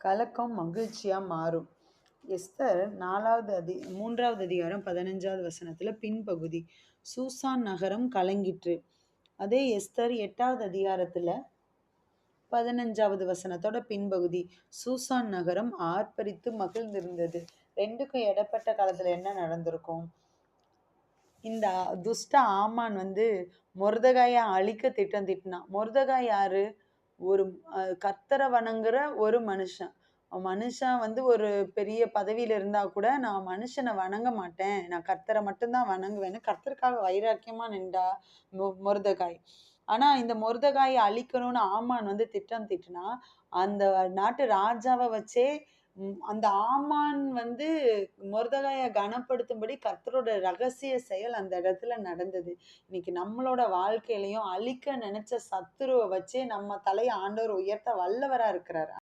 கலக்கம் மகிழ்ச்சியா மாறும். எஸ்தர் 3வது அதிகாரம் 15வது வசனத்துல பின்பகுதி. சூசான் நகரம் கலங்கிற்று. அதே எஸ்தர் 8வது அதிகாரத்துல 15வது வசனத்தோட பின்பகுதி. சூசான் நகரம் ஆர்ப்பரித்து மகிழ்ந்திருந்தது. ரெண்டுக்கும் இடப்பட்ட காலத்துல என்ன நடந்திருக்கும்? இந்த துஷ்ட ஆமான் மொர்தெகாயை அழிக்க திட்டம் தீட்டினான். மொர்தெகாய் யாரு? ஒரு கர்த்தரை வணங்குற ஒரு மனுஷன். மனுஷன் ஒரு பெரிய பதவியில இருந்தா கூட, நான் மனுஷனை வணங்க மாட்டேன், நான் கர்த்தரை மட்டும்தான் வணங்குவேன்னு கர்த்தருக்காக வைராக்கியமா நின்றா மொர்தெகாய். ஆனா இந்த மொர்தெகாயை அழிக்கணும்னு ஆமான் திட்டம் தீட்டினா, அந்த நாட்டு ராஜாவை வச்சே அந்த ஆமான் மொர்தெகாயை கனப்படுத்தும்படி கர்த்தரோட ரகசிய செயல் அந்த இடத்துல நடந்தது. இன்னைக்கு நம்மளோட வாழ்க்கையிலையும் அழிக்க நினைச்ச சத்துருவை வச்சே நம்ம தலையை ஆண்டவர் உயர்த்த வல்லவரா இருக்கிறார்.